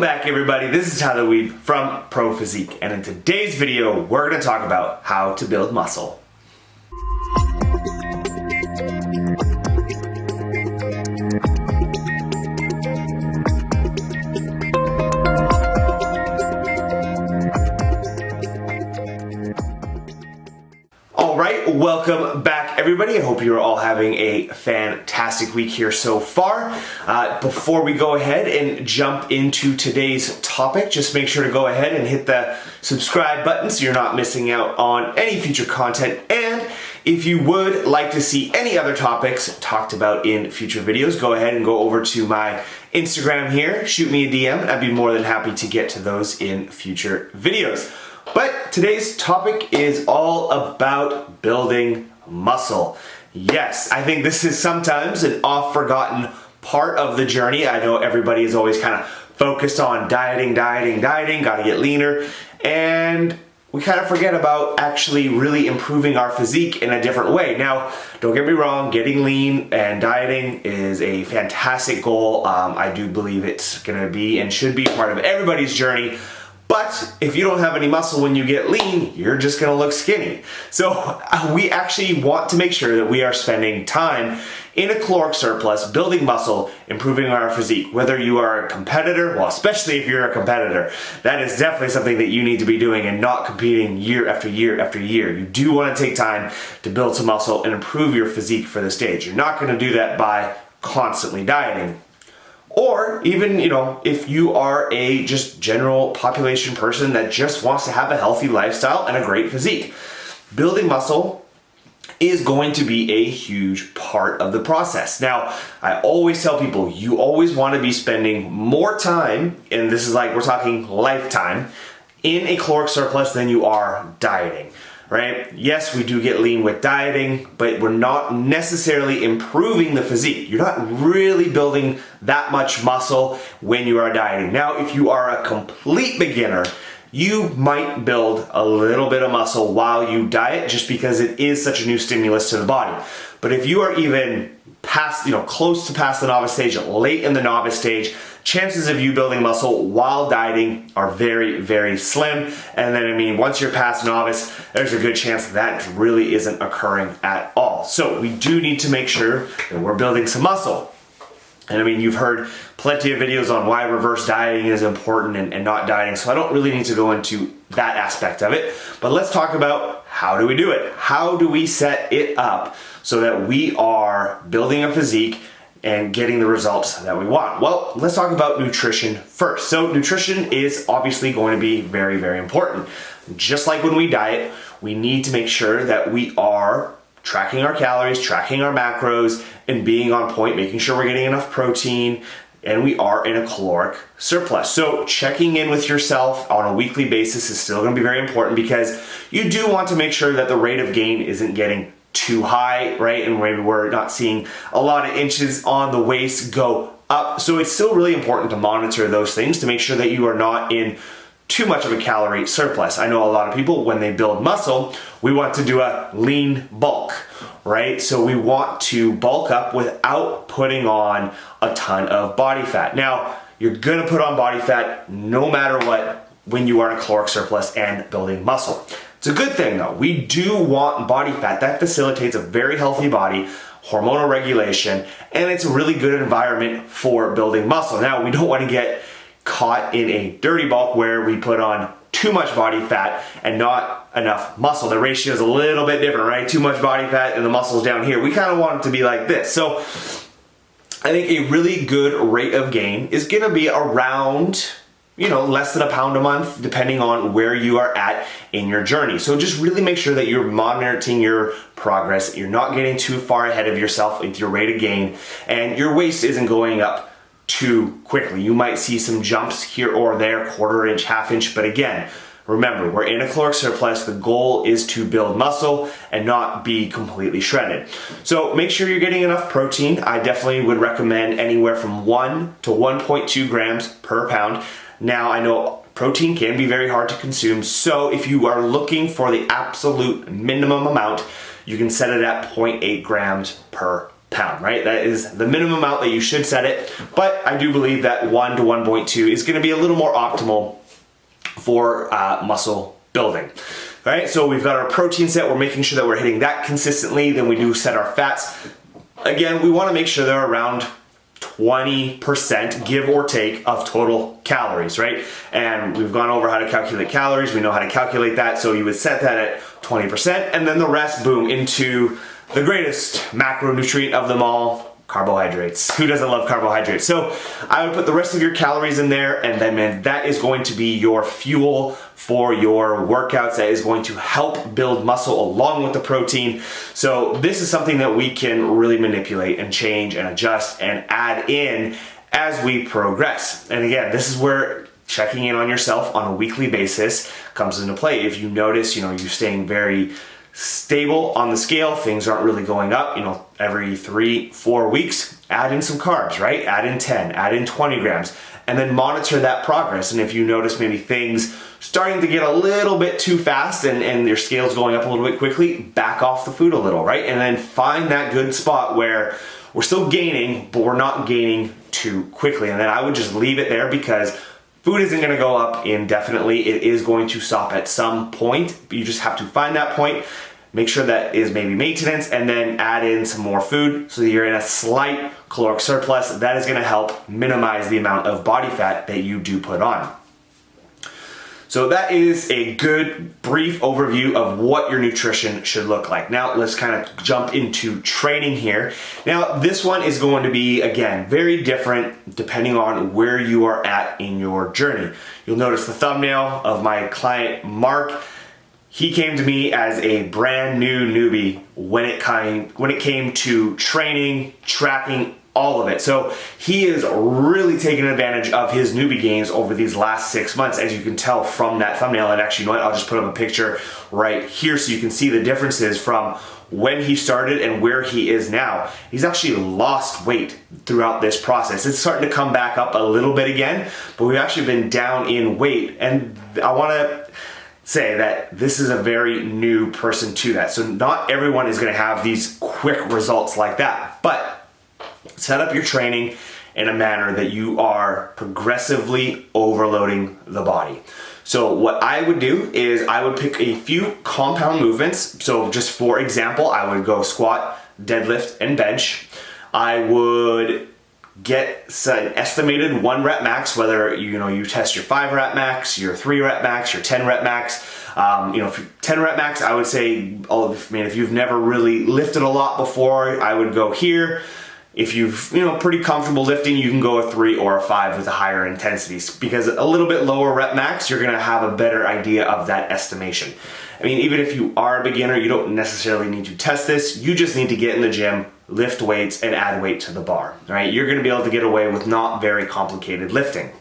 back, everybody. This is Tyler Weeb from Pro Physique, and in today's video we're going to talk about how to build muscle. Alright, welcome back everybody. I hope you're all having a fantastic week here so far. Before we go ahead and jump into today's topic, just make sure to go ahead and hit the subscribe button so you're not missing out on any future content. And if you would like to see any other topics talked about in future videos, go ahead and go over to my Instagram here, shoot me a DM, and I'd be more than happy to get to those in future videos. But today's topic is all about building muscle. Yes, I think this is sometimes an oft-forgotten part of the journey. I know everybody is always kind of focused on dieting, gotta get leaner, and we kind of forget about actually really improving our physique in a different way. Now, don't get me wrong, getting lean and dieting is a fantastic goal. I do believe it's gonna be and should be part of everybody's journey. But if you don't have any muscle when you get lean, you're just gonna look skinny. So we actually want to make sure that we are spending time in a caloric surplus, building muscle, improving our physique. Whether you are a competitor, well, especially if you're a competitor, that is definitely something that you need to be doing and not competing year after year after year. You do want to take time to build some muscle and improve your physique for the stage. You're not gonna do that by constantly dieting. Or even, if you are a just general population person that just wants to have a healthy lifestyle and a great physique. Building muscle is going to be a huge part of the process. Now, I always tell people, you always want to be spending more time, and this is like we're talking lifetime, in a caloric surplus than you are dieting. Right? Yes, we do get lean with dieting, but we're not necessarily improving the physique. You're not really building that much muscle when you are dieting. Now, if you are a complete beginner, you might build a little bit of muscle while you diet just because it is such a new stimulus to the body. But if you are even past, close to past the novice stage, late in the novice stage, chances of you building muscle while dieting are very, very slim. And then, once you're past novice, there's a good chance that really isn't occurring at all. So we do need to make sure that we're building some muscle. And you've heard plenty of videos on why reverse dieting is important and not dieting, so I don't really need to go into that aspect of it. But let's talk about how do we do it? How do we set it up so that we are building a physique and getting the results that we want? Well, let's talk about nutrition first. So nutrition is obviously going to be very, very important. Just like when we diet, we need to make sure that we are tracking our calories, tracking our macros, and being on point, making sure we're getting enough protein, and we are in a caloric surplus. So checking in with yourself on a weekly basis is still gonna be very important because you do want to make sure that the rate of gain isn't getting too high, right? And maybe we're not seeing a lot of inches on the waist go up. So it's still really important to monitor those things to make sure that you are not in too much of a calorie surplus. I know a lot of people, when they build muscle, we want to do a lean bulk, right? So we want to bulk up without putting on a ton of body fat. Now, you're gonna put on body fat no matter what when you are in a caloric surplus and building muscle. It's a good thing though. We do want body fat. That facilitates a very healthy body, hormonal regulation, and it's a really good environment for building muscle. Now, we don't want to get caught in a dirty bulk where we put on too much body fat and not enough muscle. The ratio is a little bit different, right? Too much body fat and the muscles down here. We kind of want it to be like this. So I think a really good rate of gain is going to be around, less than a pound a month, depending on where you are at in your journey. So just really make sure that you're monitoring your progress. You're not getting too far ahead of yourself with your rate of gain, and your waist isn't going up too quickly. You might see some jumps here or there, quarter inch, half inch, but again, remember, we're in a caloric surplus. The goal is to build muscle and not be completely shredded. So make sure you're getting enough protein. I definitely would recommend anywhere from 1 to 1.2 grams per pound. Now, I know protein can be very hard to consume, so if you are looking for the absolute minimum amount, you can set it at 0.8 grams per pound, right? That is the minimum amount that you should set it, but I do believe that 1 to 1.2 is gonna be a little more optimal for muscle building. All right, so we've got our protein set, we're making sure that we're hitting that consistently, then we do set our fats. Again, we wanna make sure they're around 20%, give or take, of total calories, right? And we've gone over how to calculate calories, we know how to calculate that, so you would set that at 20%, and then the rest, boom, into the greatest macronutrient of them all, carbohydrates. Who doesn't love carbohydrates? So I would put the rest of your calories in there, and then, man, that is going to be your fuel for your workouts. That is going to help build muscle along with the protein. So this is something that we can really manipulate and change and adjust and add in as we progress. And again, this is where checking in on yourself on a weekly basis comes into play. If you notice, you're staying very stable on the scale, things aren't really going up, every 3-4 weeks, add in some carbs, right? Add in 10, add in 20 grams, and then monitor that progress. And if you notice maybe things starting to get a little bit too fast and your scale's going up a little bit quickly, back off the food a little, right? And then find that good spot where we're still gaining, but we're not gaining too quickly. And then I would just leave it there, because food isn't gonna go up indefinitely. It is going to stop at some point, but you just have to find that point, make sure that is maybe maintenance, and then add in some more food so that you're in a slight caloric surplus. That is gonna help minimize the amount of body fat that you do put on. So that is a good brief overview of what your nutrition should look like. Now let's kind of jump into training here. Now this one is going to be, again, very different depending on where you are at in your journey. You'll notice the thumbnail of my client, Mark. He came to me as a brand new newbie when it came to training, tracking, all of it. So he is really taking advantage of his newbie gains over these last 6 months, as you can tell from that thumbnail. And actually, you know what? I'll just put up a picture right here so you can see the differences from when he started and where he is now. He's actually lost weight throughout this process. It's starting to come back up a little bit again, but we've actually been down in weight. And I want to say that this is a very new person to that. So not everyone is going to have these quick results like that, but set up your training in a manner that you are progressively overloading the body. So what I would do is I would pick a few compound movements. So just for example, I would go squat, deadlift, and bench. I would get an estimated 1 rep max, whether you test your 5 rep max, your 3 rep max, your 10 rep max. If 10 rep max, I would say, if you've never really lifted a lot before, I would go here. If you've, pretty comfortable lifting, you can go a 3 or a 5 with a higher intensities, because a little bit lower rep max, you're gonna have a better idea of that estimation. Even if you are a beginner, you don't necessarily need to test this. You just need to get in the gym, lift weights, and add weight to the bar, right? You're gonna be able to get away with not very complicated lifting.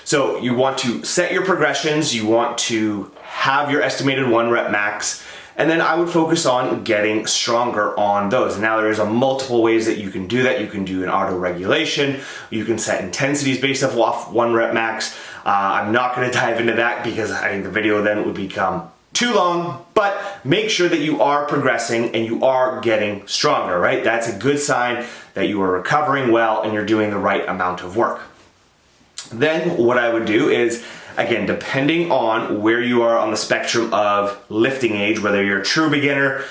So you want to set your progressions, you want to have your estimated 1 rep max, and then I would focus on getting stronger on those. Now there's multiple ways that you can do that. You can do an auto regulation. You can set intensities based off 1 rep max. I'm not going to dive into that because I think the video then would become too long, but make sure that you are progressing and you are getting stronger, right? That's a good sign that you are recovering well and you're doing the right amount of work. Then what I would do is, again, depending on where you are on the spectrum of lifting age, whether you're a true beginner,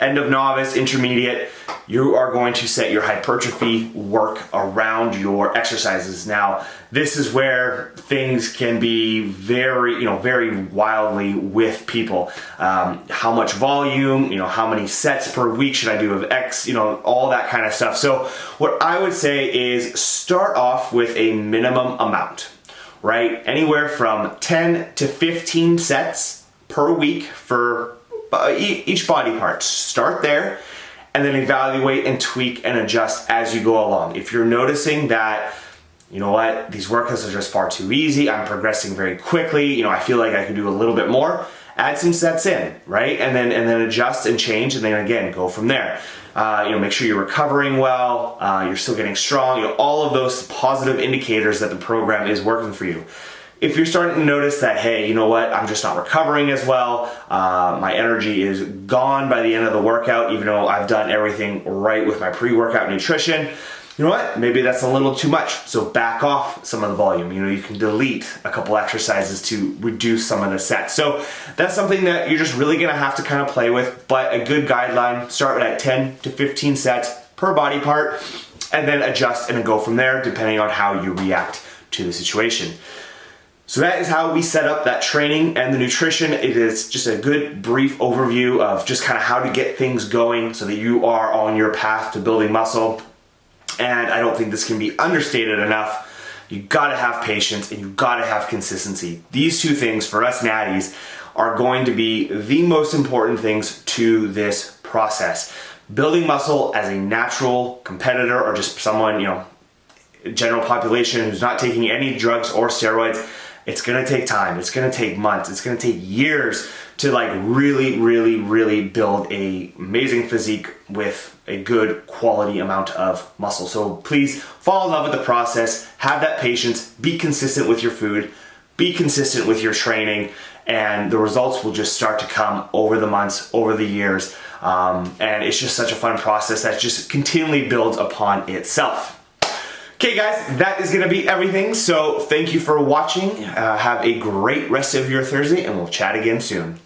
end of novice, intermediate, you are going to set your hypertrophy work around your exercises. Now, this is where things can be very wildly with people. How much volume, how many sets per week should I do of X, all that kind of stuff. So what I would say is start off with a minimum amount, right? Anywhere from 10 to 15 sets per week for each body part. Start there and then evaluate and tweak and adjust as you go along. If you're noticing that, these workouts are just far too easy, I'm progressing very quickly, I feel like I could do a little bit more, add some sets in, right? And then adjust and change, and then again, go from there. Make sure you're recovering well, you're still getting strong, all of those positive indicators that the program is working for you. If you're starting to notice that, hey, you know what, I'm just not recovering as well, my energy is gone by the end of the workout, even though I've done everything right with my pre-workout nutrition, you know what, maybe that's a little too much. So back off some of the volume. You know, you can delete a couple exercises to reduce some of the sets. So that's something that you're just really gonna have to kind of play with, but a good guideline, start at 10 to 15 sets per body part, and then adjust and go from there depending on how you react to the situation. So that is how we set up that training and the nutrition. It is just a good brief overview of just kind of how to get things going so that you are on your path to building muscle. And I don't think this can be understated enough. You gotta have patience and you gotta have consistency. These two things for us natties are going to be the most important things to this process. Building muscle as a natural competitor or just someone, you know, general population who's not taking any drugs or steroids, it's gonna take time, it's gonna take months, it's gonna take years to like really build a amazing physique with a good quality amount of muscle. So please fall in love with the process, have that patience, be consistent with your food, be consistent with your training, and the results will just start to come over the months, over the years. And it's just such a fun process that just continually builds upon itself. Okay guys, that is gonna be everything. So thank you for watching. Have a great rest of your Thursday and we'll chat again soon.